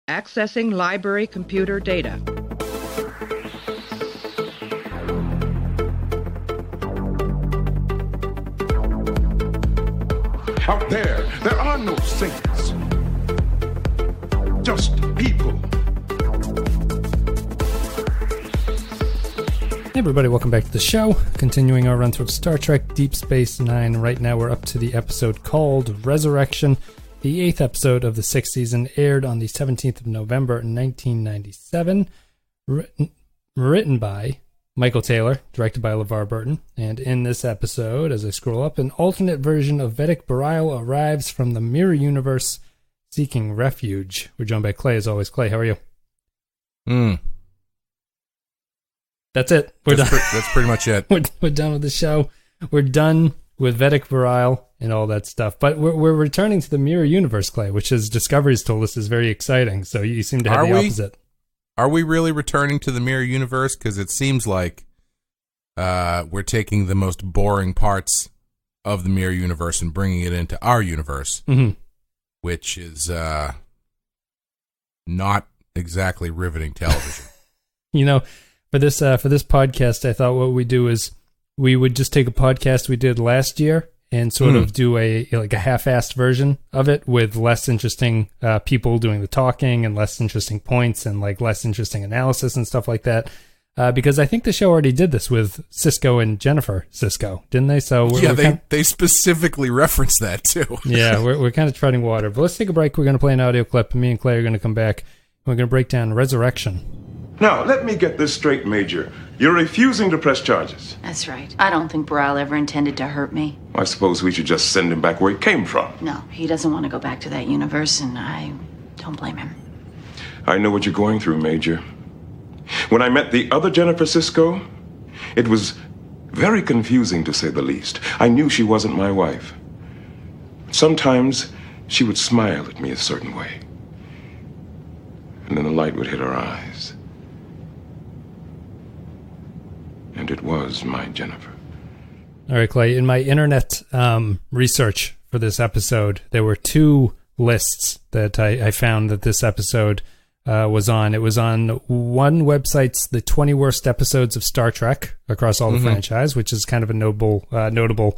Accessing library computer data. Out there are no saints. Just people. Hey everybody, welcome back to the show. Continuing our run through of Star Trek Deep Space Nine. Right now we're up to the episode called Resurrection. The 8th episode of the 6th season aired on the 17th of November 1997. Written by Michael Taylor, directed by LeVar Burton. And in this episode, as I scroll up, an alternate version of Vedek Bariel arrives from the Mirror Universe seeking refuge. We're joined by Clay, as always. Clay, how are you? That's it. We're done. That's pretty much it. We're done with the show. We're done with Vedek Bariel and all that stuff. But we're returning to the Mirror Universe, Clay, which, as Discovery's told us, is very exciting. So you seem to have the opposite. Are we really returning to the Mirror Universe? Because it seems like we're taking the most boring parts of the Mirror Universe and bringing it into our universe, which is not exactly riveting television. You know, for this podcast, I thought what we do is we would just take a podcast we did last year and sort of do a half-assed version of it with less interesting people doing the talking and less interesting points and less interesting analysis and stuff like that. Because I think the show already did this with Sisko and Jennifer Sisko, didn't they? So they specifically referenced that too. Yeah, we're kind of treading water. But let's take a break. We're going to play an audio clip. Me and Clay are going to come back. We're going to break down Resurrection. Now, let me get this straight, Major. You're refusing to press charges. That's right. I don't think Bariel ever intended to hurt me. I suppose we should just send him back where he came from. No, he doesn't want to go back to that universe, and I don't blame him. I know what you're going through, Major. When I met the other Jennifer Sisko, it was very confusing, to say the least. I knew she wasn't my wife. Sometimes she would smile at me a certain way, and then the light would hit her eyes. And it was my Jennifer. All right, Clay. In my internet research for this episode, there were two lists that I found that this episode was on. It was on one website's the 20 worst episodes of Star Trek across all the franchise, which is kind of a notable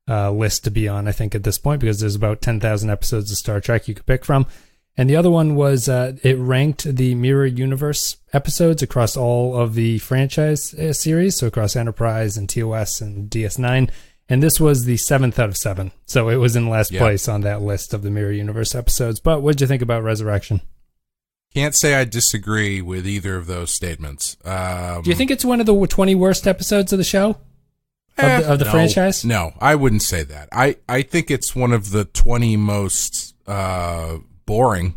list to be on, I think, at this point, because there's about 10,000 episodes of Star Trek you could pick from. And the other one was it ranked the Mirror Universe episodes across all of the franchise series, so across Enterprise and TOS and DS9. And this was the 7th out of 7. So it was in last place on that list of the Mirror Universe episodes. But what did you think about Resurrection? Can't say I disagree with either of those statements. Do you think it's one of the 20 worst episodes of the show? Of the franchise? No, I wouldn't say that. I think it's one of the 20 most boring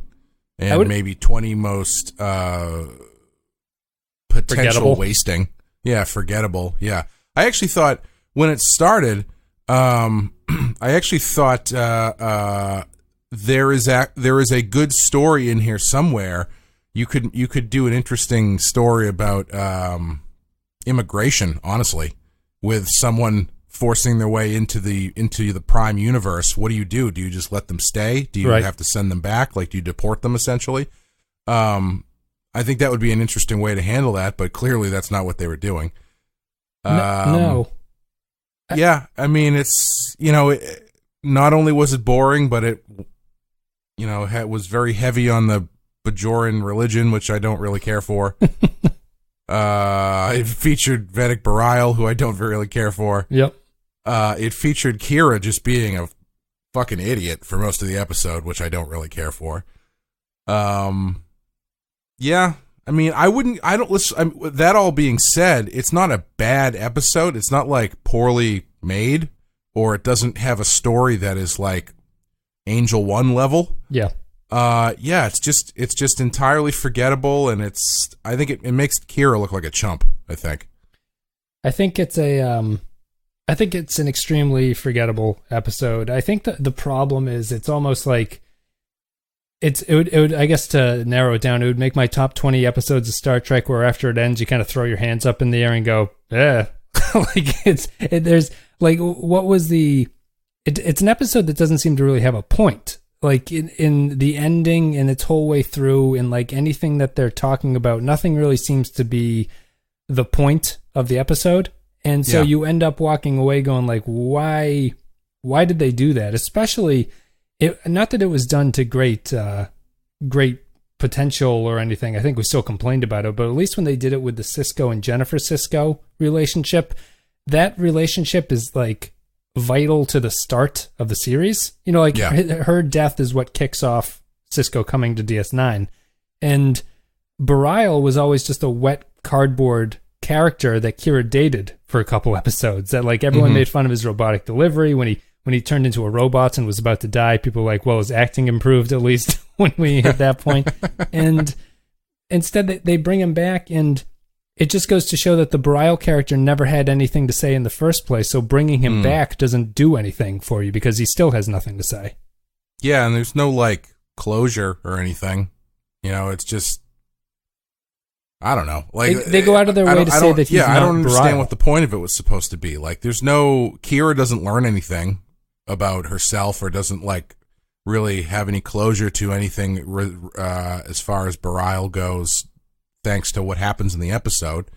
and maybe 20 most potential wasting. Yeah, forgettable. Yeah. I actually thought when it started, I actually thought there is a good story in here somewhere. You could do an interesting story about immigration, honestly, with someone forcing their way into the Prime universe. What do? Do you just let them stay? Do you have to send them back? Do you deport them essentially? I think that would be an interesting way to handle that, but clearly that's not what they were doing. No. Yeah, I mean, it's, not only was it boring, but it, it was very heavy on the Bajoran religion, which I don't really care for. It featured Vedek Bariel, who I don't really care for. Yep. It featured Kira just being a fucking idiot for most of the episode, which I don't really care for. Yeah, I mean, that all being said, it's not a bad episode. It's not poorly made, or it doesn't have a story that is Angel 1 level. Yeah. Yeah, it's just entirely forgettable, and I think it makes Kira look like a chump, I think. I think it's an extremely forgettable episode. I think that the problem is it's almost like it would, I guess, to narrow it down, it would make my top 20 episodes of Star Trek where after it ends, you kind of throw your hands up in the air and go, eh. It's an episode that doesn't seem to really have a point. like in the ending and its whole way through, and like anything that they're talking about, nothing really seems to be the point of the episode. And so you end up walking away going like, why did they do that? Especially, not that it was done to great potential or anything. I think we still complained about it, but at least when they did it with the Sisko and Jennifer Sisko relationship, that relationship is like vital to the start of the series. You know, like her death is what kicks off Sisko coming to DS9. And Bariel was always just a wet cardboard character that Kira dated for a couple episodes, that like everyone made fun of his robotic delivery when he turned into a robot and was about to die. People were like, well, his acting improved at least when we hit that point. And instead they bring him back, and it just goes to show that the Bariel character never had anything to say in the first place. So bringing him back doesn't do anything for you because he still has nothing to say. Yeah. And there's no like closure or anything, you know, it's just, I don't know. Like they go out of their way to say that he's not I don't understand Bariel. what the point of it was supposed to be. Like, Kira doesn't learn anything about herself, or doesn't like really have any closure to anything as far as Bariel goes, thanks to what happens in the episode.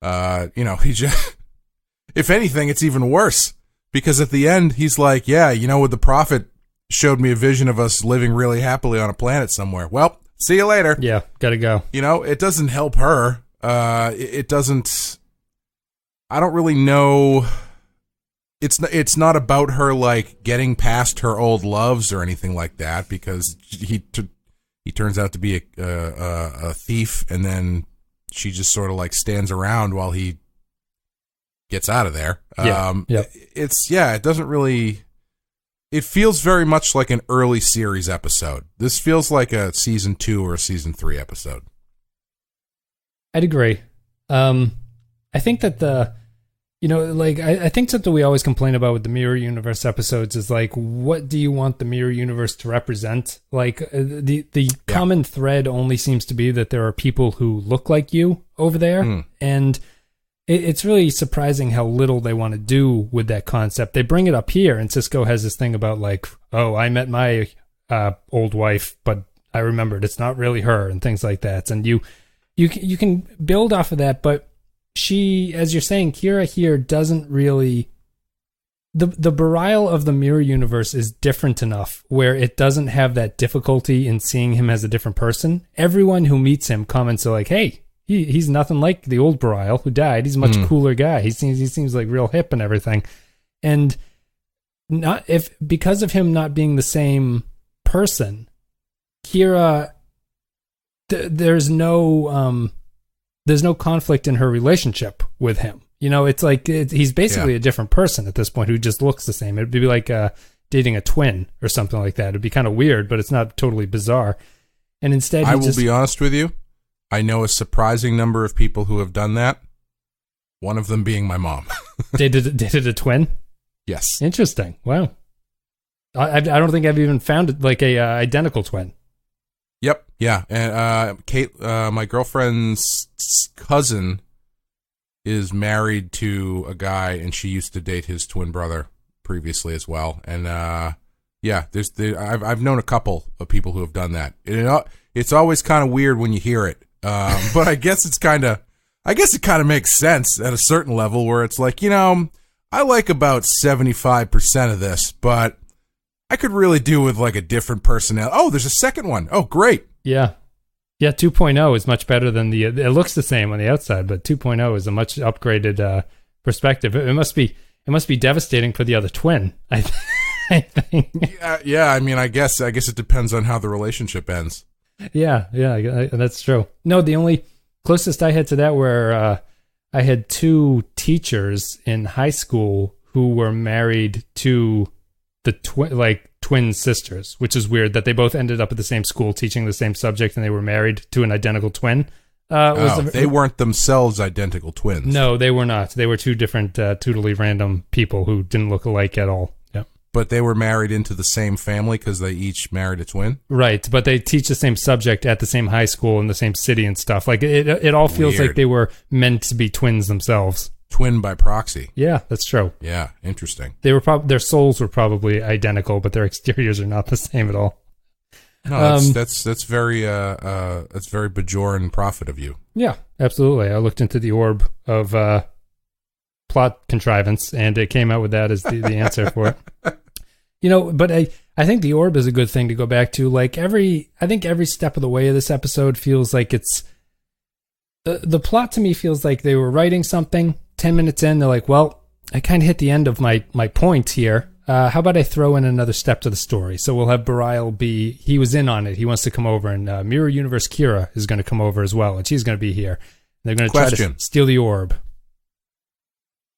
You know, he just, if anything, it's even worse, because at the end he's like, yeah, you know what, the Prophet showed me a vision of us living really happily on a planet somewhere. Well, see you later. Yeah, gotta go. You know, it doesn't help her. It doesn't. I don't really know. It's not about her like getting past her old loves or anything like that, because he turns out to be a thief, and then she just sort of like stands around while he gets out of there. It doesn't really. It feels very much like an early series episode. This feels like a season 2 or a season 3 episode. I'd agree. I think that I think something we always complain about with the Mirror Universe episodes is like, what do you want the Mirror Universe to represent? Like the common thread only seems to be that there are people who look like you over there. And it's really surprising how little they want to do with that concept. They bring it up here, and Sisko has this thing about like, oh, I met my old wife, but I remembered it's not really her, and things like that. And you can build off of that, but she, as you're saying, Kira here doesn't really. The Bariel of the Mirror Universe is different enough where it doesn't have that difficulty in seeing him as a different person. Everyone who meets him comments are like, hey, he's nothing like the old Bariel who died. He's a much cooler guy. He seems like real hip and everything. And because of him not being the same person, Kira, there's no conflict in her relationship with him. You know, it's like he's basically a different person at this point who just looks the same. It'd be like dating a twin or something like that. It'd be kind of weird, but it's not totally bizarre. And instead, I will be honest with you. I know a surprising number of people who have done that. One of them being my mom. Dated a twin? Yes. Interesting. Wow. I don't think I've even found it like a identical twin. Yep. Yeah. And Kate, my girlfriend's cousin, is married to a guy, and she used to date his twin brother previously as well. And I've known a couple of people who have done that. It's always kind of weird when you hear it. But I guess it kind of makes sense at a certain level, where it's like, you know, I like about 75% of this, but I could really do with like a different personality. Oh, there's a second one. Oh, great. Yeah. Yeah. 2.0 is much better than it looks the same on the outside, but 2.0 is a much upgraded, perspective. It must be devastating for the other twin. I think. Yeah. I mean, I guess it depends on how the relationship ends. Yeah, that's true. No, the only closest I had to that where I had 2 teachers in high school who were married to the twin sisters, which is weird that they both ended up at the same school teaching the same subject, and they were married to an identical twin. They weren't themselves identical twins. No, they were not. They were 2 different totally random people who didn't look alike at all. But they were married into the same family because they each married a twin? Right, but they teach the same subject at the same high school in the same city and stuff. Like, it all feels like they were meant to be twins themselves. Twin by proxy. Yeah, that's true. Yeah, interesting. They were their souls were probably identical, but their exteriors are not the same at all. No, that's very Bajoran prophet of you. Yeah, absolutely. I looked into the orb of plot contrivance, and it came out with that as the answer for it. But I think the orb is a good thing to go back to. Like I think every step of the way of this episode feels like it's the plot to me feels like they were writing something. 10 minutes in, they're like, well, I kind of hit the end of my point here. How about I throw in another step to the story? So we'll have Bariel he was in on it. He wants to come over, and Mirror Universe Kira is going to come over as well, and she's going to be here. They're going to try to steal the orb.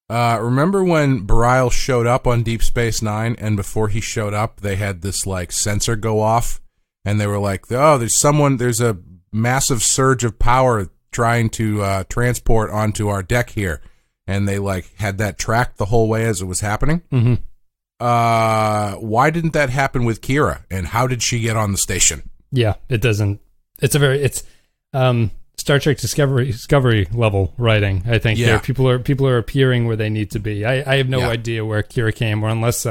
Remember when Bariel showed up on Deep Space Nine, and before he showed up, they had this like sensor go off, and they were like, "Oh, there's a massive surge of power trying to transport onto our deck here," and they like had that tracked the whole way as it was happening. Mm-hmm. Why didn't that happen with Kira, and how did she get on the station? Yeah, it doesn't. It's Star Trek Discovery level writing. I think people are appearing where they need to be. I have no idea where Kira came, or unless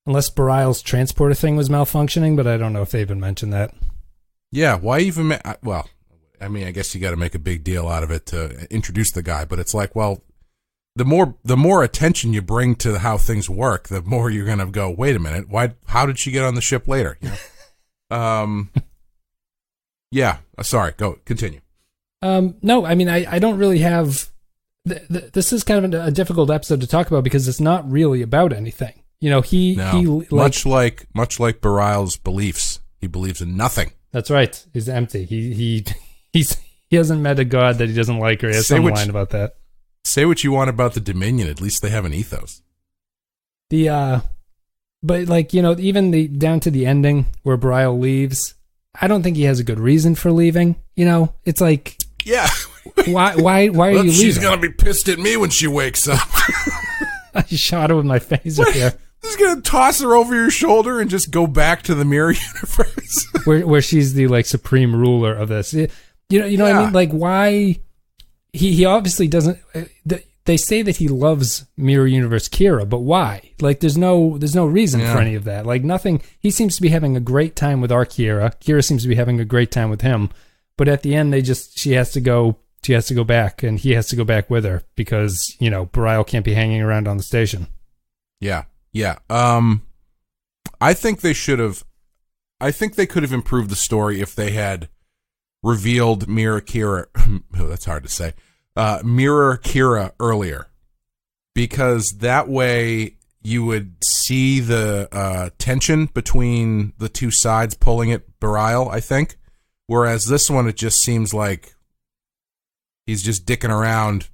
Bariel's transporter thing was malfunctioning, but I don't know if they even mentioned that. Yeah, why even? Well, I mean, I guess you got to make a big deal out of it to introduce the guy, but it's like, well, the more attention you bring to how things work, the more you're gonna go, wait a minute, how did she get on the ship later? Yeah, sorry, go continue. No, I mean, I don't really have. This is kind of a difficult episode to talk about because it's not really about anything. He much like Bariel's beliefs, he believes in nothing. That's right. He's empty. He hasn't met a god that he doesn't like, or he has some line about that. Say what you want about the Dominion. At least they have an ethos. But like even down to the ending where Bariel leaves, I don't think he has a good reason for leaving. It's like. Yeah. Why are you leaving? She's going to be pissed at me when she wakes up. I shot her with my phaser here. Just going to toss her over your shoulder and just go back to the mirror universe. where she's the like supreme ruler of this. What I mean? Like why he obviously doesn't they say that he loves Mirror Universe Kira, but why? Like there's no reason for any of that. Like nothing. He seems to be having a great time with our Kira. Kira seems to be having a great time with him. But at the end, she has to go back, and he has to go back with her because, Bariel can't be hanging around on the station. Yeah. I think they could have improved the story if they had revealed Mirror Kira. Oh, that's hard to say. Mirror Kira earlier, because that way you would see the tension between the two sides pulling at Bariel, I think. Whereas this one, it just seems like he's just dicking around,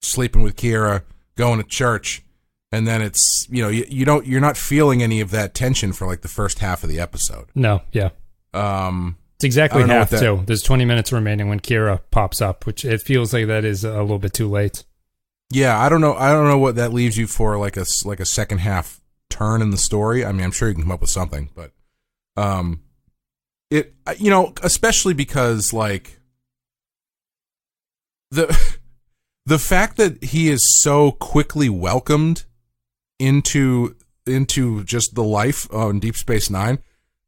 sleeping with Kira, going to church, and then it's you're not feeling any of that tension for like the first half of the episode. No, yeah. It's exactly half too. There's 20 minutes remaining when Kira pops up, which it feels like that is a little bit too late. Yeah, I don't know what that leaves you for like a second half turn in the story. I mean, I'm sure you can come up with something, but it especially because like the fact that he is so quickly welcomed into just the life on Deep Space Nine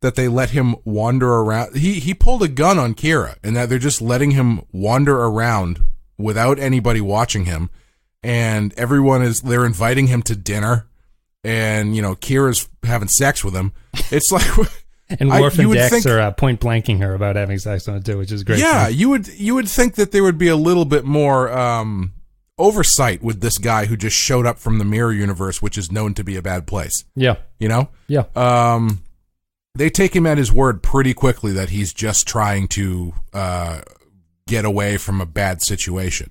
that they let him wander around. He pulled a gun on Kira, and that they're just letting him wander around without anybody watching him, and they're inviting him to dinner, and Kira's having sex with him. It's like. And Worf and Dex are point blanking her about having sex on it too, which is great. Yeah, you would think that there would be a little bit more oversight with this guy who just showed up from the Mirror Universe, which is known to be a bad place. Yeah, Yeah. They take him at his word pretty quickly that he's just trying to get away from a bad situation.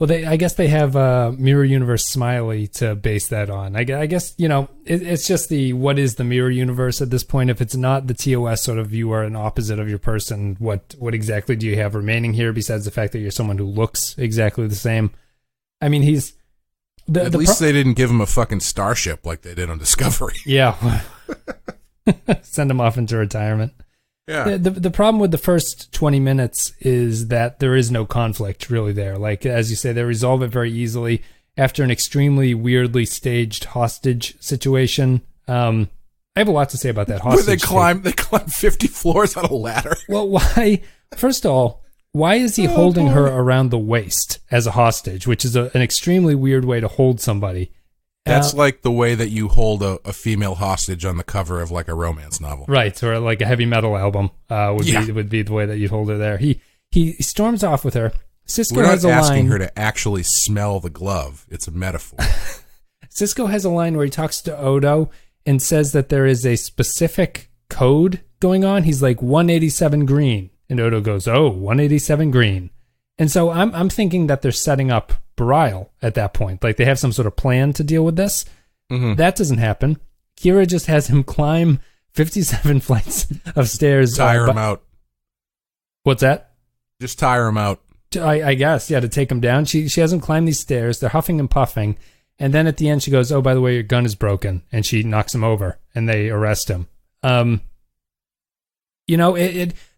Well, I guess they have Mirror Universe Smiley to base that on. I guess, it's just what is the Mirror Universe at this point? If it's not the TOS sort of you are an opposite of your person, what exactly do you have remaining here besides the fact that you're someone who looks exactly the same? I mean, he's... At least they didn't give him a fucking starship like they did on Discovery. Yeah. Send him off into retirement. Yeah. The problem with the first 20 minutes is that there is no conflict really there. Like, as you say, they resolve it very easily after an extremely weirdly staged hostage situation. I have a lot to say about that hostage. Where they climb 50 floors on a ladder. Well, why? First of all, why is he holding her around the waist as a hostage, which is an extremely weird way to hold somebody? That's like the way that you hold a female hostage on the cover of like a romance novel. Right, or like a heavy metal album would be the way that you'd hold her there. He storms off with her. Cisco We're not has a asking line, her to actually smell the glove. It's a metaphor. Cisco has a line where he talks to Odo and says that there is a specific code going on. He's like 187 green. And Odo goes, 187 green. And so I'm thinking that they're setting up Bariel at that point. Like they have some sort of plan to deal with this. Mm-hmm. That doesn't happen. Kira just has him climb 57 flights of stairs. Tire him out. What's that? Just tire him out. I guess, yeah, to take him down. She has him climb these stairs. They're huffing and puffing. And then at the end, she goes, by the way, your gun is broken. And she knocks him over, and they arrest him. The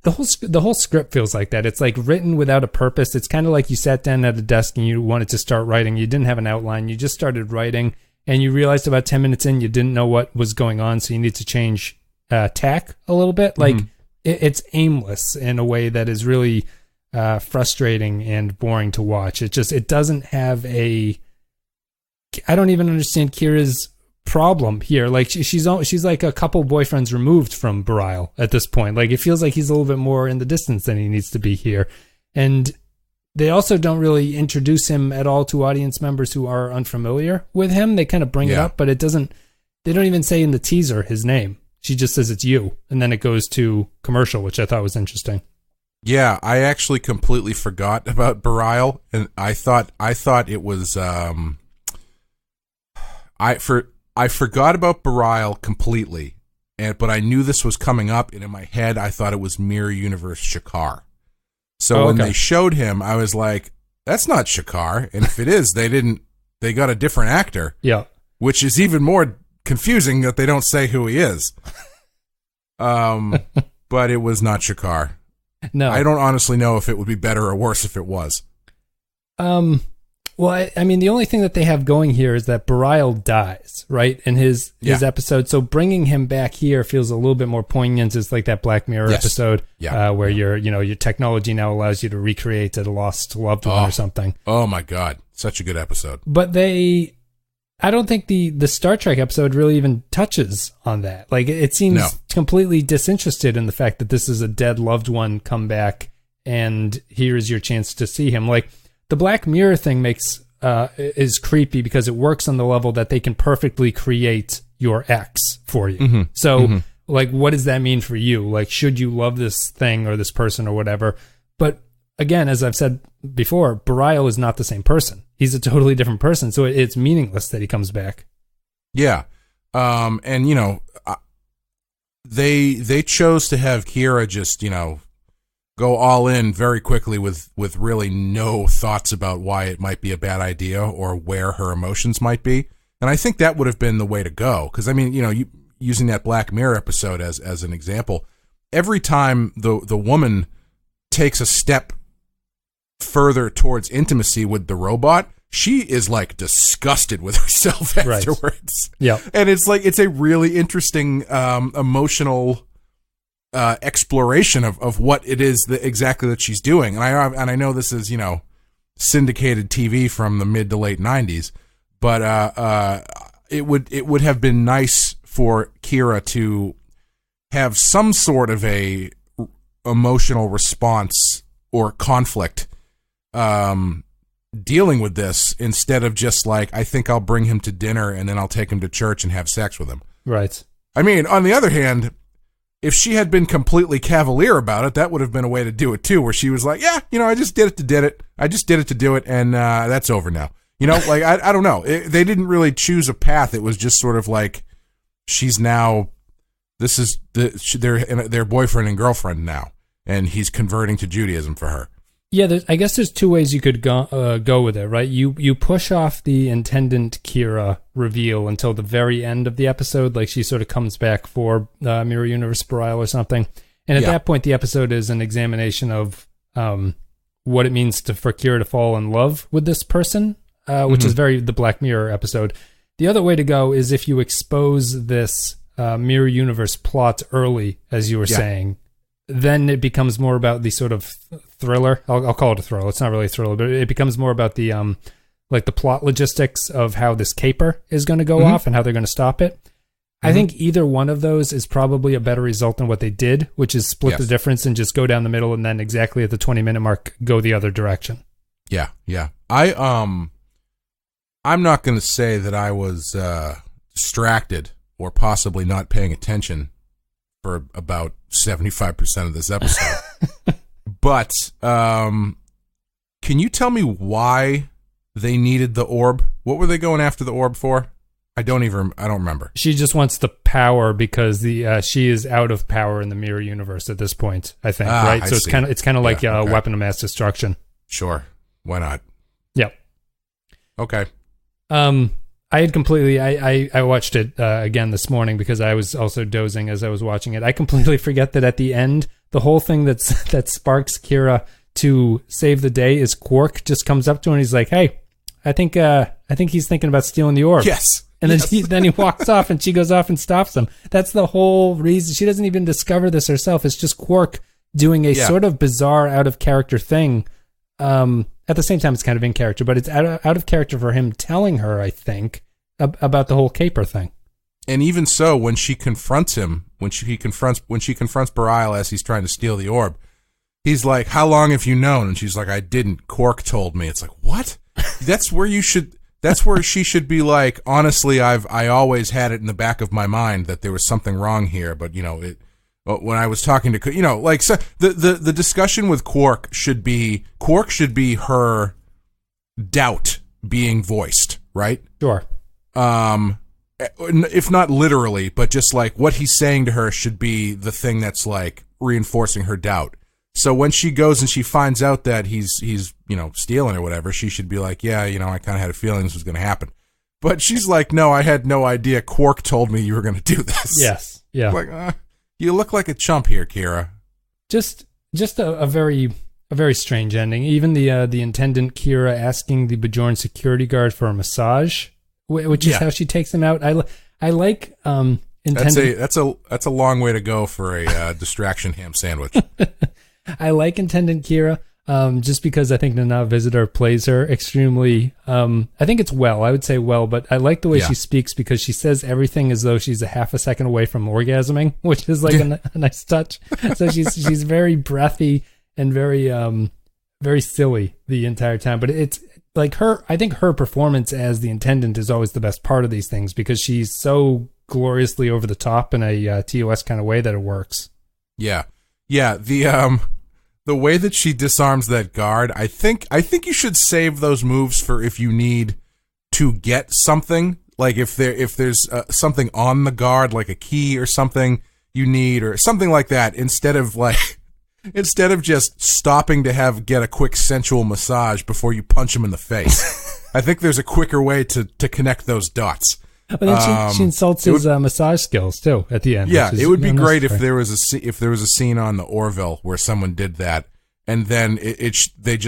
whole script feels like that. It's like written without a purpose. It's kind of like you sat down at a desk and you wanted to start writing. You didn't have an outline. You just started writing, and you realized about 10 minutes in, you didn't know what was going on, so you need to change tack a little bit. Like, it's aimless in a way that is really frustrating and boring to watch. It doesn't have a... I don't even understand Kira's problem here. Like she's like a couple boyfriends removed from Bariel at this point. Like it feels like he's a little bit more in the distance than he needs to be here. And they also don't really introduce him at all to audience members who are unfamiliar with him. They kind of bring it up, but they don't even say in the teaser his name. She just says it's you, and then it goes to commercial, which I thought was interesting. Yeah, I actually completely forgot about Bariel, and I thought it was I forgot about Bariel completely, but I knew this was coming up, and in my head, I thought it was Mirror Universe Shakar. So when they showed him, I was like, "That's not Shakar," and if it is, they got a different actor. Yeah, which is even more confusing that they don't say who he is. But it was not Shakar. No, I don't honestly know if it would be better or worse if it was. Well, I mean, the only thing that they have going here is that Bariel dies, right, in his episode. So bringing him back here feels a little bit more poignant. It's like that Black Mirror episode where your technology now allows you to recreate a lost loved one or something. Oh my God, such a good episode. But I don't think the Star Trek episode really even touches on that. Like it seems completely disinterested in the fact that this is a dead loved one come back, and here is your chance to see him. Like, the Black Mirror thing is creepy because it works on the level that they can perfectly create your ex for you. Mm-hmm. So, like, what does that mean for you? Like, should you love this thing or this person or whatever? But again, as I've said before, Bariel is not the same person. He's a totally different person. So it's meaningless that he comes back. Yeah. And, they chose to have Kira just, go all in very quickly with really no thoughts about why it might be a bad idea or where her emotions might be. And I think that would have been the way to go. Because, I mean, using that Black Mirror episode as an example, every time the woman takes a step further towards intimacy with the robot, she is like disgusted with herself afterwards. Right. Yeah. And it's like, it's a really interesting emotional exploration of what it is exactly that she's doing. And I know this is, syndicated TV from the mid to late 90s, but it would have been nice for Kira to have some sort of a emotional response or conflict dealing with this, instead of just like, I think I'll bring him to dinner and then I'll take him to church and have sex with him. Right. I mean, on the other hand, if she had been completely cavalier about it, that would have been a way to do it too, where she was like, yeah, I just did it to did it. I just did it to do it, and that's over now. Like, I don't know. They didn't really choose a path. It was just sort of like, she's now, this is their boyfriend and girlfriend now, and he's converting to Judaism for her. Yeah, I guess there's two ways you could go with it, right? You push off the Intendant Kira reveal until the very end of the episode, like she sort of comes back for Mirror Universe Bariel or something. And at that point, the episode is an examination of what it means for Kira to fall in love with this person, which is very the Black Mirror episode. The other way to go is if you expose this mirror universe plot early, as you were saying, then it becomes more about the sort of thriller. I'll call it a thriller. It's not really a thriller, but it becomes more about the like the plot logistics of how this caper is going to go off and how they're going to stop it. I think either one of those is probably a better result than what they did, which is split the difference and just go down the middle and then exactly at the 20-minute mark go the other direction. Yeah. I'm not going to say that I was distracted or possibly not paying attention for about 75% of this episode. But can you tell me why they needed the orb? What were they going after the orb for? I don't remember. She just wants the power because she is out of power in the mirror universe at this point, I think, right? So it's kind of like a weapon of mass destruction. Sure. Why not? Yep. Okay. I had completely I watched it again this morning because I was also dozing as I was watching it. I completely forget that at the end, the whole thing that sparks Kira to save the day is Quark just comes up to her and he's like, "Hey, I think he's thinking about stealing the orb." Yes. And then he walks off and she goes off and stops him. That's the whole reason. She doesn't even discover this herself. It's just Quark doing a sort of bizarre, out of character thing. At the same time, it's kind of in character, but it's out of character for him telling her, I think, about the whole caper thing. And even so, when she confronts him, when she confronts Bariel as he's trying to steal the orb, he's like, "How long have you known?" And she's like, "I didn't. Quark told me." It's like, what? That's where she should be like, "Honestly, I always had it in the back of my mind that there was something wrong here, but when I was talking to, like, so the discussion with Quark should be her doubt being voiced, right? Sure. If not literally, but just like what he's saying to her should be the thing that's like reinforcing her doubt. So when she goes and she finds out that he's stealing or whatever, she should be like, "Yeah, I kind of had a feeling this was going to happen." But she's like, "No, I had no idea. Quark told me you were going to do this." Yes. Yeah. Like, you look like a chump here, Kira. Just a very strange ending. Even the attendant Kira asking the Bajorn security guard for a massage, which is how she takes him out. I like That's a long way to go for a distraction ham sandwich. I like Attendant Kira, just because I think Nana Visitor plays her extremely, I think it's well, I would say well, but I like the way she speaks because she says everything as though she's a half a second away from orgasming, which is like a nice touch. So she's very breathy and very silly the entire time, but it's like I think her performance as the Intendant is always the best part of these things because she's so gloriously over the top in a TOS kind of way that it works. Yeah. The way that she disarms that guard, I think you should save those moves for if you need to get something, like if there's something on the guard, like a key or something you need or something like that, instead of just stopping to get a quick sensual massage before you punch him in the face. I think there's a quicker way to connect those dots. But then she insults his massage skills too at the end. Yeah, it would be great if there was a scene on the Orville where someone did that, and then she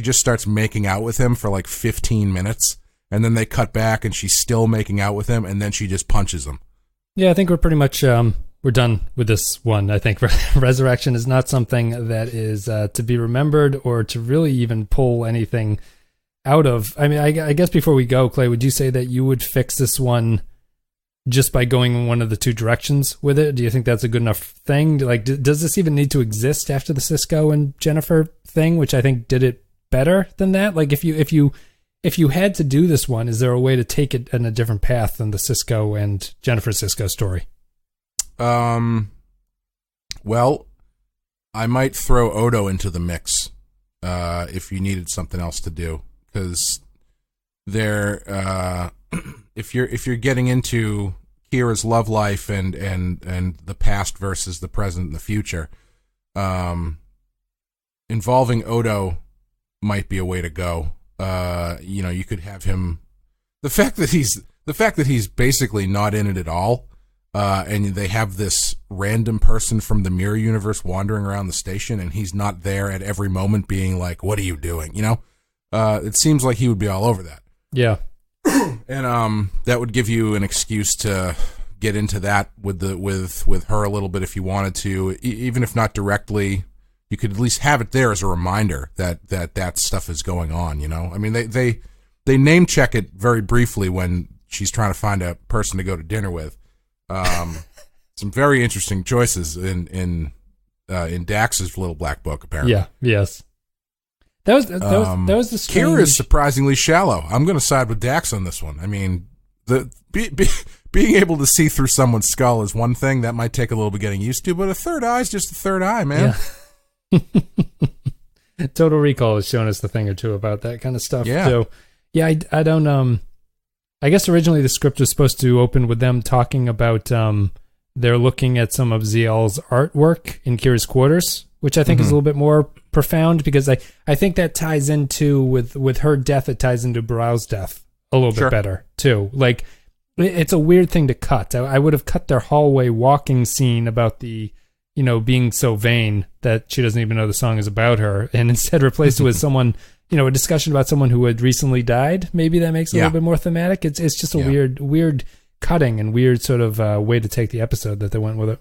just starts making out with him for like 15 minutes, and then they cut back and she's still making out with him, and then she just punches him. Yeah, I think we're pretty much we're done with this one. I think Resurrection is not something that is to be remembered or to really even pull anything out of. I mean, I guess before we go, Clay, would you say that you would fix this one just by going in one of the two directions with it? Do you think that's a good enough thing? Like, does this even need to exist after the Cisco and Jennifer thing, which I think did it better than that? Like, if you had to do this one, is there a way to take it in a different path than the Cisco and Jennifer Cisco story? Well, I might throw Odo into the mix if you needed something else to do. Because if you're getting into Kira's love life and the past versus the present and the future, involving Odo might be a way to go. You could have him. The fact that he's basically not in it at all, and they have this random person from the mirror universe wandering around the station, and he's not there at every moment, being like, "What are you doing?" It seems like he would be all over that. Yeah. And that would give you an excuse to get into that with her a little bit if you wanted to, even if not directly. You could at least have it there as a reminder that stuff is going on. You know, I mean, they name check it very briefly when she's trying to find a person to go to dinner with. Some very interesting choices in Dax's little black book, apparently. Yeah. Yes. That was the strange... Kira is surprisingly shallow. I'm going to side with Dax on this one. I mean, being able to see through someone's skull is one thing that might take a little bit getting used to, but a third eye is just a third eye, man. Yeah. Total Recall has shown us the thing or two about that kind of stuff. Yeah. So, yeah, I don't. I guess originally the script was supposed to open with them talking about they're looking at some of Ziel's artwork in Kira's quarters, which I think is a little bit more profound because I think that ties into with her death. It ties into Bariel's death a little bit better too. Like it's a weird thing to cut. I would have cut their hallway walking scene about the being so vain that she doesn't even know the song is about her, and instead replaced it with someone. A discussion about someone who had recently died. Maybe that makes it a little bit more thematic. It's just a weird cutting and weird sort of way to take the episode that they went with it.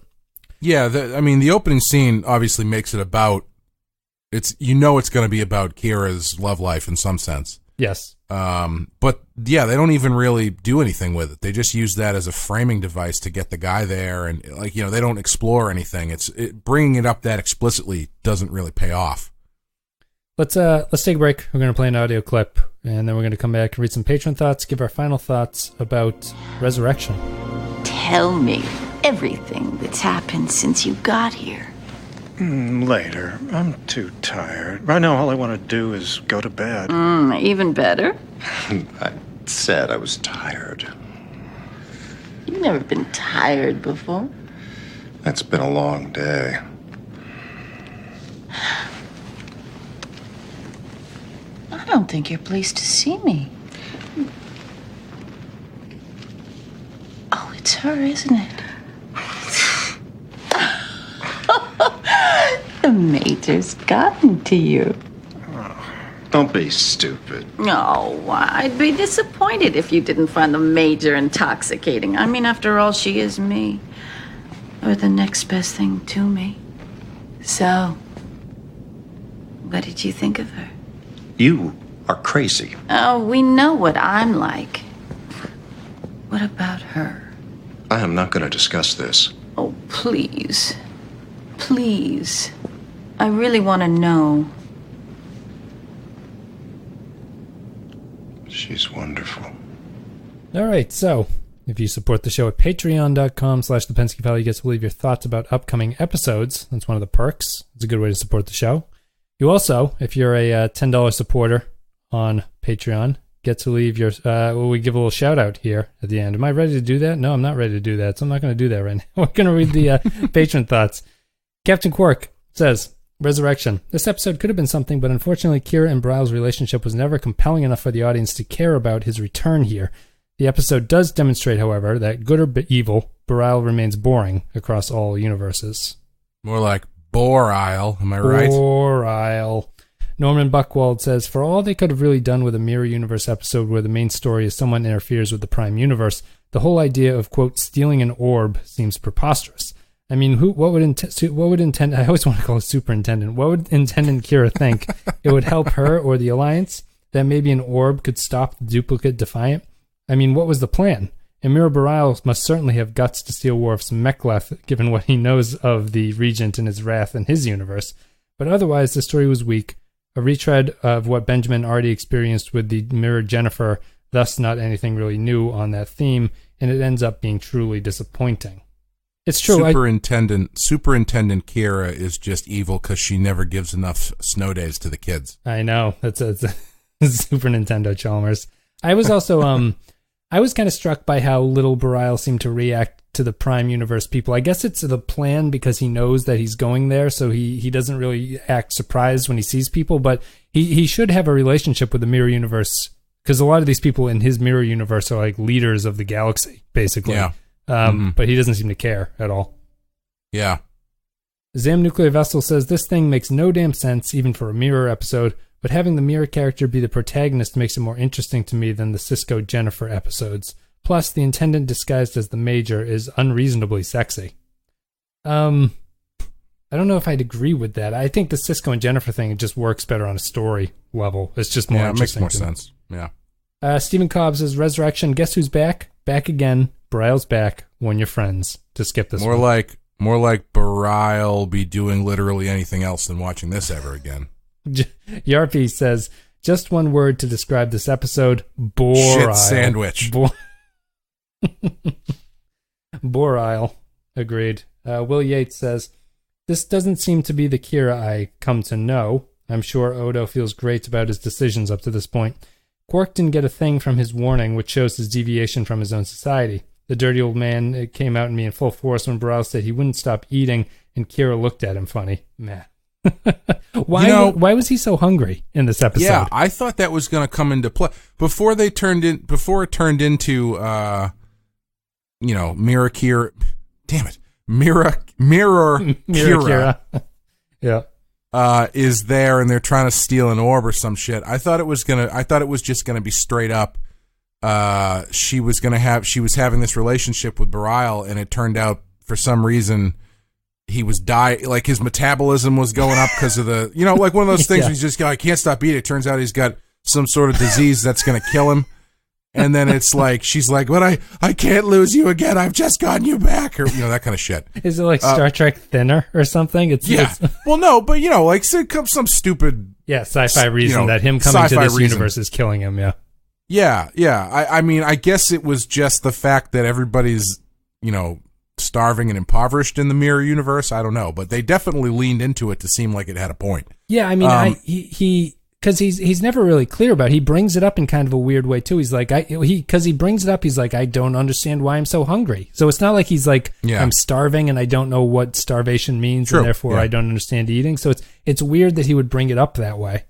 Yeah, the opening scene obviously makes it about. It's going to be about Kira's love life in some sense. Yes. But yeah, they don't even really do anything with it. They just use that as a framing device to get the guy there, and they don't explore anything. Bringing it up that explicitly doesn't really pay off. Let's take a break. We're going to play an audio clip, and then we're going to come back and read some Patron thoughts, give our final thoughts about Resurrection. Tell me everything that's happened since you got here. Later. I'm too tired. Right now, all I want to do is go to bed. Even better. I said I was tired. You've never been tired before. It's been a long day. I don't think you're pleased to see me. Oh, it's her, isn't it? The Major's gotten to you. Don't be stupid. No, I'd be disappointed if you didn't find the Major intoxicating. I mean, after all, she is me. Or the next best thing to me. So, what did you think of her? You are crazy. Oh, we know what I'm like. What about her? I am not going to discuss this. Oh, please. Please. I really want to know. She's wonderful. All right, so if you support the show at patreon.com/the Pensky File, you get to leave your thoughts about upcoming episodes. That's one of the perks. It's a good way to support the show. You also, if you're a $10 supporter on Patreon, get to leave your, we give a little shout out here at the end. Am I ready to do that? No, I'm not ready to do that, so I'm not going to do that right now. We're going to read the patron thoughts. Captain Quark says, Resurrection. This episode could have been something, but unfortunately Kira and Bariel's relationship was never compelling enough for the audience to care about his return here. The episode does demonstrate, however, that good or evil, Bariel remains boring across all universes. More like Bariel, am I right? Bariel. Norman Buckwald says, for all they could have really done with a Mirror Universe episode where the main story is someone interferes with the Prime Universe, the whole idea of, quote, stealing an orb seems preposterous. I mean, what would intend? I always want to call it Superintendent. What would Intendant Kira think? It would help her or the Alliance that maybe an orb could stop the duplicate Defiant? I mean, what was the plan? Emir Bariel must certainly have guts to steal Worf's Mek'leth, given what he knows of the Regent and his wrath in his universe. But otherwise, the story was weak, a retread of what Benjamin already experienced with the Mirror Jennifer, thus not anything really new on that theme, and it ends up being truly disappointing. It's true. Superintendent Kira is just evil because she never gives enough snow days to the kids. I know. That's a Super Nintendo Chalmers. I was also I was kind of struck by how little Bariel seemed to react to the Prime Universe people. I guess it's the plan because he knows that he's going there, so he doesn't really act surprised when he sees people, but he should have a relationship with the Mirror Universe because a lot of these people in his Mirror Universe are like leaders of the galaxy, basically. Yeah. But he doesn't seem to care at all. Yeah. Zam Nuclear Vessel says, this thing makes no damn sense, even for a Mirror episode, but having the Mirror character be the protagonist makes it more interesting to me than the Cisco Jennifer episodes. Plus, the intendant disguised as the Major is unreasonably sexy. I don't know if I'd agree with that. I think the Sisko and Jennifer thing just works better on a story level. It's just more interesting. It makes more sense. Yeah. Stephen Cobb says, Resurrection, guess who's back? Back again. Bariel's back. Warn your friends to skip this more one. More like Bariel be doing literally anything else than watching this ever again. Yarpy says, just one word to describe this episode. Bariel. Shit sandwich. Bariel. Agreed. Will Yates says, this doesn't seem to be the Kira I come to know. I'm sure Odo feels great about his decisions up to this point. Quark didn't get a thing from his warning, which shows his deviation from his own society. The dirty old man, it came out in me in full force when Bariel said he wouldn't stop eating, and Kira looked at him funny. Meh. Why was he so hungry in this episode? Yeah, I thought that was going to come into play before it turned into Mirror Kira. Damn it. Mirror Kira. Yeah. Is there, and they're trying to steal an orb or some shit. I thought it was just gonna be straight up. She was having this relationship with Bariel, and it turned out for some reason he was dying. Like his metabolism was going up because of the, like one of those things where he's just I can't stop eating. It turns out he's got some sort of disease that's gonna kill him. And then it's like, she's like, but I can't lose you again. I've just gotten you back. Or, that kind of shit. Is it like Star Trek Thinner or something? It's well, no, but, like some stupid... Yeah, sci-fi reason that him coming to this universe is killing him, Yeah. I mean, I guess it was just the fact that everybody's, starving and impoverished in the mirror universe. I don't know. But they definitely leaned into it to seem like it had a point. Yeah, I mean, because he's never really clear about it. He brings it up in kind of a weird way too. He's like, because he brings it up, he's like, I don't understand why I'm so hungry. So it's not like he's like, I'm starving and I don't know what starvation means, and therefore I don't understand eating. So it's weird that he would bring it up that way.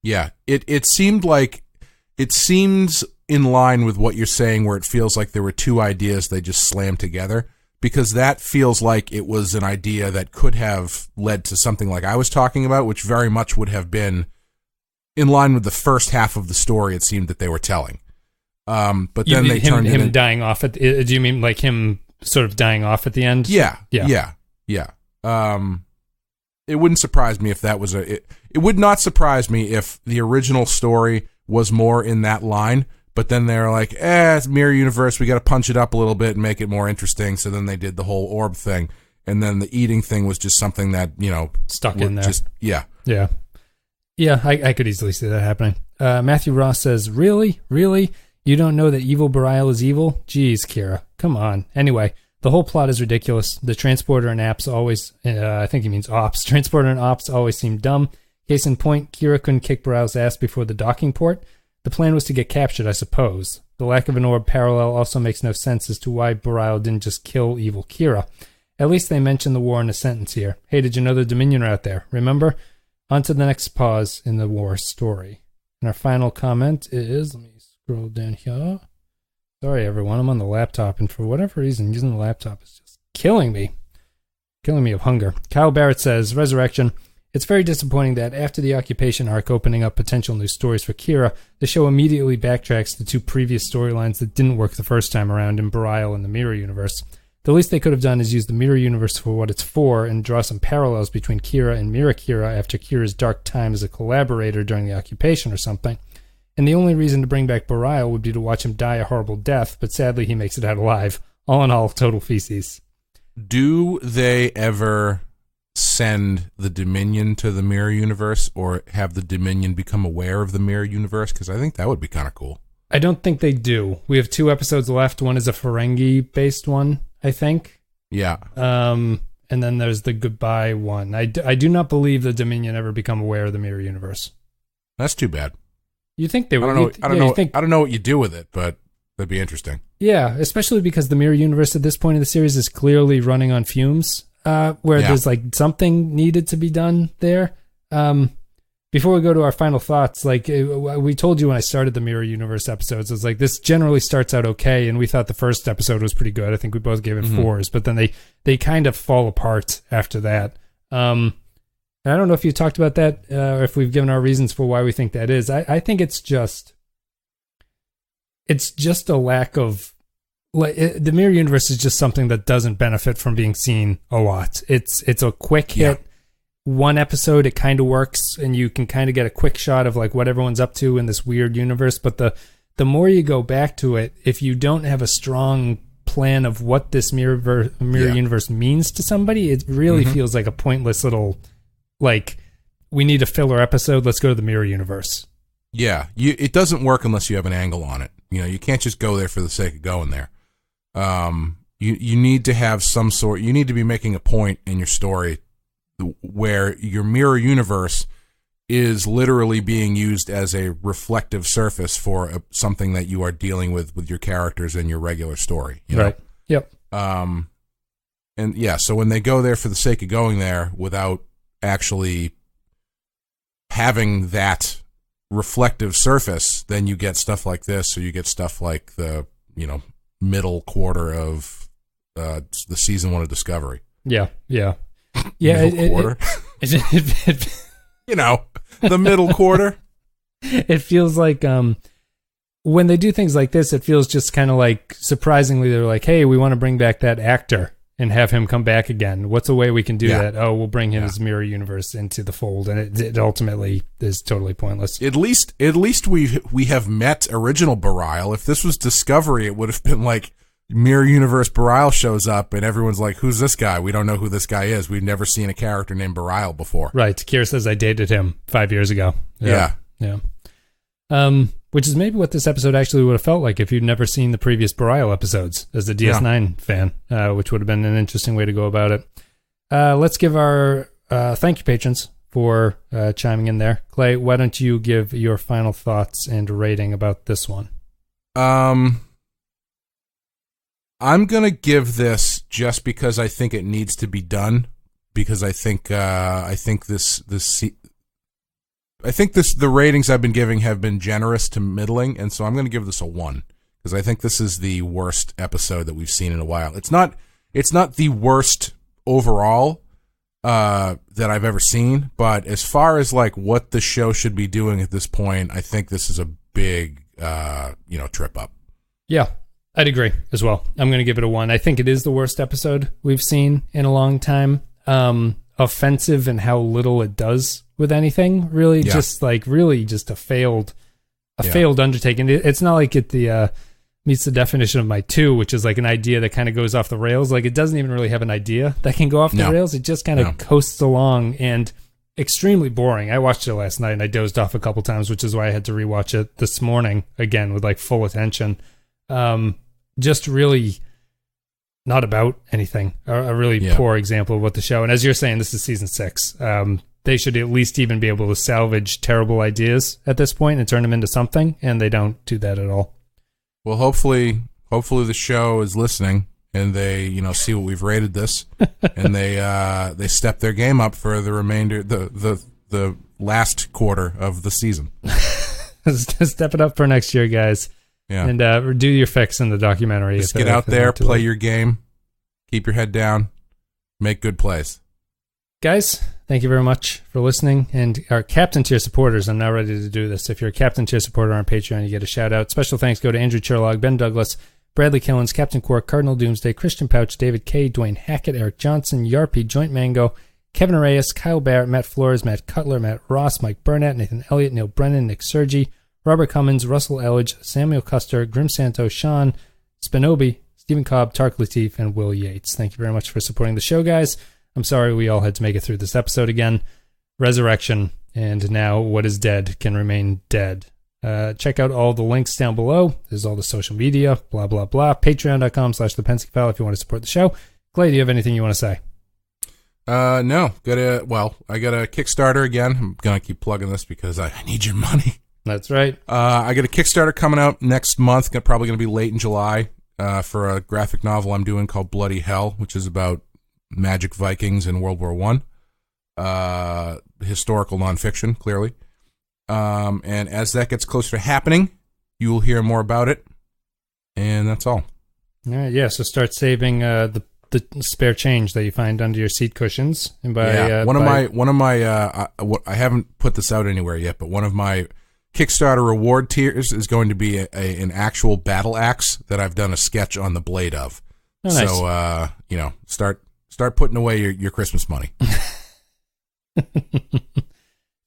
Yeah, it seems in line with what you're saying, where it feels like there were two ideas they just slammed together, because that feels like it was an idea that could have led to something like I was talking about, which very much would have been in line with the first half of the story it seemed that they were telling. But then they turned him dying off at do you mean like him sort of dying off at the end? Yeah. It wouldn't surprise me if that was it would not surprise me if the original story was more in that line, but then they're like, it's Mirror Universe, we got to punch it up a little bit and make it more interesting. So then they did the whole orb thing, and then the eating thing was just something that, stuck in there. Yeah, I could easily see that happening. Matthew Ross says, Really? You don't know that evil Bariel is evil? Jeez, Kira, come on. Anyway, the whole plot is ridiculous. The transporter and apps always, I think he means ops. Transporter and ops always seem dumb. Case in point, Kira couldn't kick Bariel's ass before the docking port. The plan was to get captured, I suppose. The lack of an orb parallel also makes no sense as to why Bariel didn't just kill evil Kira. At least they mention the war in a sentence here. Hey, did you know the Dominion are out there? Remember? On to the next pause in the war story. And our final comment is, let me scroll down here. Sorry, everyone, I'm on the laptop, and for whatever reason, using the laptop is just killing me of hunger. Kyle Barrett says, Resurrection, it's very disappointing that after the occupation arc opening up potential new stories for Kira, the show immediately backtracks to two previous storylines that didn't work the first time around in Bariel and the Mirror Universe. The least they could have done is use the Mirror Universe for what it's for and draw some parallels between Kira and Mirror Kira after Kira's dark time as a collaborator during the occupation or something. And the only reason to bring back Bariel would be to watch him die a horrible death, but sadly he makes it out alive. All in all, total feces. Do they ever send the Dominion to the Mirror Universe, or have the Dominion become aware of the Mirror Universe? Because I think that would be kind of cool. I don't think they do. We have 2 episodes left. One is a Ferengi-based one, I think. Yeah. And then there's the goodbye one. I do not believe the Dominion ever become aware of the Mirror Universe. That's too bad. You think they would? I don't know what you do with it, but that'd be interesting. Yeah, especially because the Mirror Universe at this point in the series is clearly running on fumes, there's like something needed to be done there. Before we go to our final thoughts, like we told you when I started the Mirror Universe episodes, it was like this generally starts out okay, and we thought the first episode was pretty good. I think we both gave it 4s, but then they kind of fall apart after that. And I don't know if you talked about that, or if we've given our reasons for why we think that is. I think it's just a lack of the mirror universe is just something that doesn't benefit from being seen a lot. It's a quick hit. One episode, it kind of works, and you can kind of get a quick shot of like what everyone's up to in this weird universe. But the more you go back to it, if you don't have a strong plan of what this mirror universe means to somebody, it really feels like a pointless little, like, we need a filler episode, let's go to the mirror universe. Yeah, it doesn't work unless you have an angle on it. You can't just go there for the sake of going there. You need to have some sort, you need to be making a point in your story where your mirror universe is literally being used as a reflective surface for something that you are dealing with your characters in your regular story. Right. Yep. And yeah, so when they go there for the sake of going there without actually having that reflective surface, then you get stuff like this, or you get stuff like the middle quarter of the season 1 of Discovery. Yeah. Middle quarter. The middle quarter. It feels like when they do things like this, it feels just kind of like, surprisingly, they're like, hey, we want to bring back that actor and have him come back again. What's a way we can do that? Oh, we'll bring his mirror universe into the fold, and it ultimately is totally pointless. At least we have met original Bariel. If this was Discovery, it would have been like mirror universe Bariel shows up, and everyone's like, "Who's this guy? We don't know who this guy is. We've never seen a character named Bariel before." Right. Kira says I dated him 5 years ago. Yeah. Which is maybe what this episode actually would have felt like if you'd never seen the previous Bariel episodes as a DS9 fan, which would have been an interesting way to go about it. Let's give our thank you patrons for chiming in there. Clay, why don't you give your final thoughts and rating about this one? I'm going to give this just because I think it needs to be done, because I think the ratings I've been giving have been generous to middling, and so I'm going to give this a 1, because I think this is the worst episode that we've seen in a while. It's not the worst overall that I've ever seen, but as far as like what the show should be doing at this point, I think this is a big trip up. Yeah, I'd agree as well. I'm going to give it a 1. I think it is the worst episode we've seen in a long time. Offensive in how little it does with anything. Really, just a failed undertaking. It's not like it meets the definition of my 2, which is like an idea that kind of goes off the rails. Like, it doesn't even really have an idea that can go off the rails. It just kind of coasts along, and extremely boring. I watched it last night and I dozed off a couple times, which is why I had to rewatch it this morning again with like full attention. Just really not about anything. A really poor example of what the show, and as you're saying, this is season 6. They should at least even be able to salvage terrible ideas at this point and turn them into something, and they don't do that at all. Well, hopefully the show is listening, and they see what we've rated this, and they step their game up for the remainder, the last quarter of the season. Step it up for next year, guys. Yeah. And do your fix in the documentary. Just get out there, play your game, keep your head down, make good plays. Guys, thank you very much for listening. And our Captain Tier supporters, I'm now ready to do this. If you're a Captain Tier supporter on Patreon, you get a shout out. Special thanks go to Andrew Cherlog, Ben Douglas, Bradley Killens, Captain Quark, Cardinal Doomsday, Christian Pouch, David K., Dwayne Hackett, Eric Johnson, Yarpy, Joint Mango, Kevin Arrayes, Kyle Barrett, Matt Flores, Matt Cutler, Matt Ross, Mike Burnett, Nathan Elliott, Neil Brennan, Nick Sergi, Robert Cummins, Russell Elledge, Samuel Custer, Grim Santos, Sean, Spinobi, Stephen Cobb, Tark Latif, and Will Yates. Thank you very much for supporting the show, guys. I'm sorry we all had to make it through this episode again. Resurrection, and now what is dead can remain dead. Check out all the links down below. There's all the social media, blah, blah, blah. Patreon.com/The Pensky File if you want to support the show. Clay, do you have anything you want to say? No. I got a Kickstarter again. I'm going to keep plugging this because I need your money. That's right. I got a Kickstarter coming out next month, probably going to be late in July, for a graphic novel I'm doing called Bloody Hell, which is about magic Vikings in World War I. Historical nonfiction, clearly. And as that gets closer to happening, you will hear more about it. And that's all. All right, yeah, so start saving the spare change that you find under your seat cushions. And by I haven't put this out anywhere yet, but one of my Kickstarter reward tiers is going to be an actual battle axe that I've done a sketch on the blade of. Oh, nice. So, start putting away your Christmas money.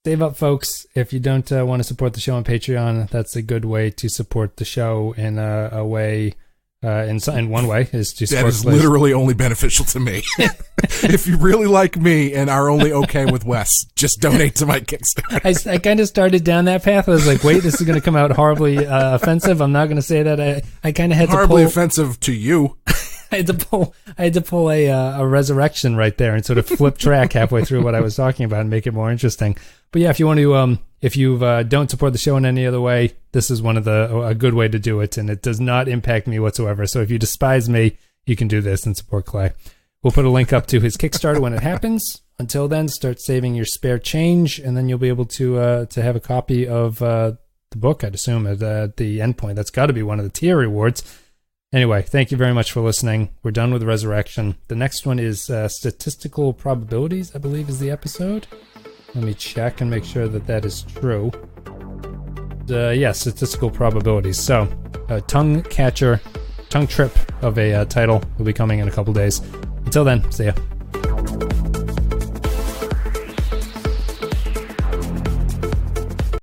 Save up, folks. If you don't want to support the show on Patreon, that's a good way to support the show in a way. In one way is to support. That is literally only beneficial to me. If you really like me and are only okay with Wes, just donate to my Kickstarter. I kind of started down that path. I was like, wait, this is going to come out horribly offensive. I'm not going to say that. I kind of had horribly to offensive to you. I had to pull a resurrection right there and sort of flip track halfway through what I was talking about and make it more interesting. But yeah, if you want to, if you don't support the show in any other way, this is a good way to do it, and it does not impact me whatsoever. So if you despise me, you can do this and support Clay. We'll put a link up to his Kickstarter when it happens. Until then, start saving your spare change, and then you'll be able to have a copy of the book, I'd assume, at the end point. That's got to be one of the tier rewards. Anyway, thank you very much for listening. We're done with Resurrection. The next one is Statistical Probabilities, I believe is the episode. Let me check and make sure that is true. Statistical Probabilities. So, tongue trip of a title will be coming in a couple days. Until then, see ya.